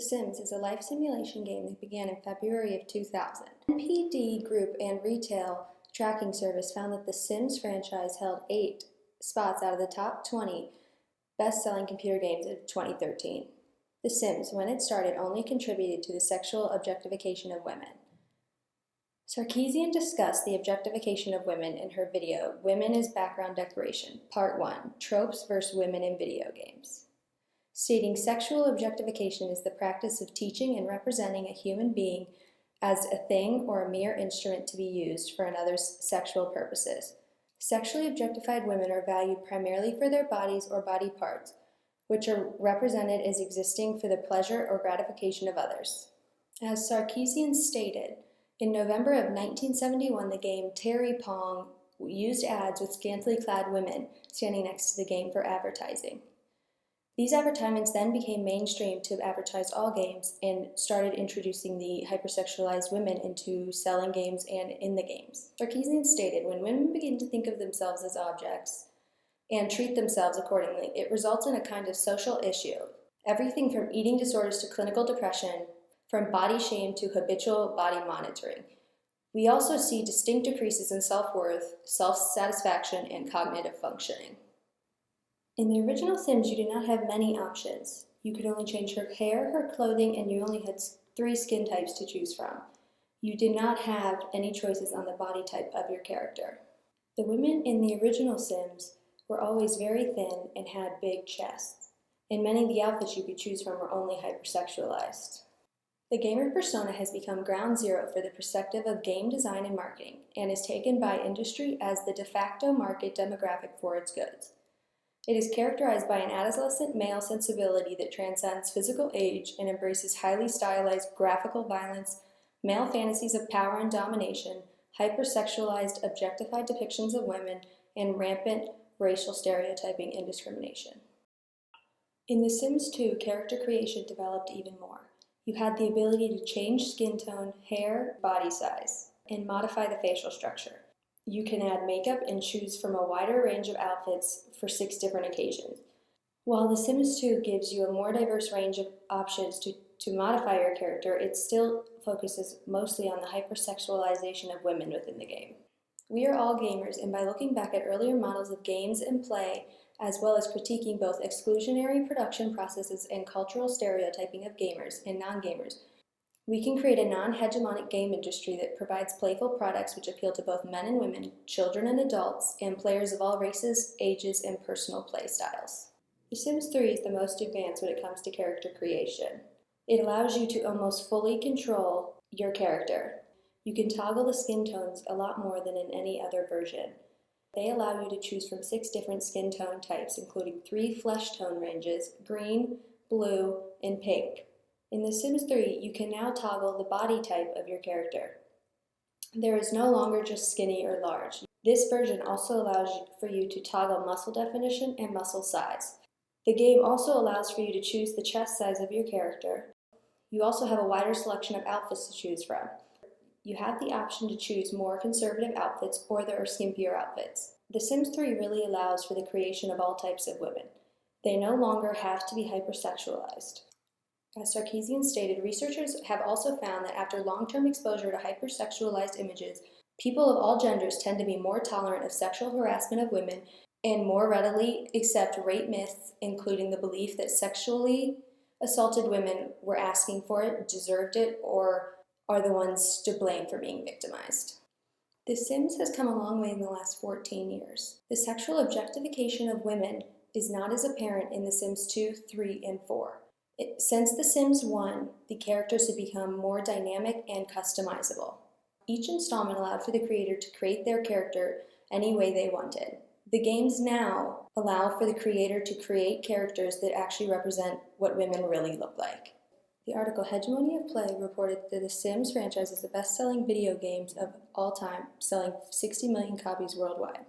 The Sims is a life simulation game that began in February of 2000. NPD Group and retail tracking service found that the Sims franchise held 8 spots out of the top 20 best-selling computer games of 2013. The Sims, when it started, only contributed to the sexual objectification of women. Sarkeesian discussed the objectification of women in her video, Women as Background Decoration, Part 1, Tropes vs. Women in Video Games, stating sexual objectification is the practice of teaching and representing a human being as a thing or a mere instrument to be used for another's sexual purposes. Sexually objectified women are valued primarily for their bodies or body parts, which are represented as existing for the pleasure or gratification of others. As Sarkeesian stated, in November of 1971, the game Terry Pong used ads with scantily clad women standing next to the game for advertising. These advertisements then became mainstream to advertise all games and started introducing the hypersexualized women into selling games and in the games. Sarkeesian stated, when women begin to think of themselves as objects and treat themselves accordingly, it results in a kind of social issue. Everything from eating disorders to clinical depression, from body shame to habitual body monitoring. We also see distinct decreases in self-worth, self-satisfaction, and cognitive functioning. In the original Sims, you did not have many options. You could only change her hair, her clothing, and you only had 3 skin types to choose from. You did not have any choices on the body type of your character. The women in the original Sims were always very thin and had big chests, and many of the outfits you could choose from were only hypersexualized. The gamer persona has become ground zero for the perspective of game design and marketing, and is taken by industry as the de facto market demographic for its goods. It is characterized by an adolescent male sensibility that transcends physical age and embraces highly stylized graphical violence, male fantasies of power and domination, hypersexualized, objectified depictions of women, and rampant racial stereotyping and discrimination. In The Sims 2, character creation developed even more. You had the ability to change skin tone, hair, body size, and modify the facial structure. You can add makeup and choose from a wider range of outfits for 6 different occasions. While The Sims 2 gives you a more diverse range of options to modify your character, it still focuses mostly on the hypersexualization of women within the game. We are all gamers, and by looking back at earlier models of games and play, as well as critiquing both exclusionary production processes and cultural stereotyping of gamers and non-gamers, we can create a non-hegemonic game industry that provides playful products which appeal to both men and women, children and adults, and players of all races, ages, and personal play styles. The Sims 3 is the most advanced when it comes to character creation. It allows you to almost fully control your character. You can toggle the skin tones a lot more than in any other version. They allow you to choose from 6 different skin tone types, including 3 flesh tone ranges, green, blue, and pink. In The Sims 3, you can now toggle the body type of your character. There is no longer just skinny or large. This version also allows for you to toggle muscle definition and muscle size. The game also allows for you to choose the chest size of your character. You also have a wider selection of outfits to choose from. You have the option to choose more conservative outfits or there are skimpier outfits. The Sims 3 really allows for the creation of all types of women. They no longer have to be hypersexualized. As Sarkeesian stated, researchers have also found that after long-term exposure to hypersexualized images, people of all genders tend to be more tolerant of sexual harassment of women and more readily accept rape myths, including the belief that sexually assaulted women were asking for it, deserved it, or are the ones to blame for being victimized. The Sims has come a long way in the last 14 years. The sexual objectification of women is not as apparent in The Sims 2, 3, and 4. Since The Sims 1, the characters have become more dynamic and customizable. Each installment allowed for the creator to create their character any way they wanted. The games now allow for the creator to create characters that actually represent what women really look like. The article Hegemony of Play reported that The Sims franchise is the best-selling video games of all time, selling 60 million copies worldwide.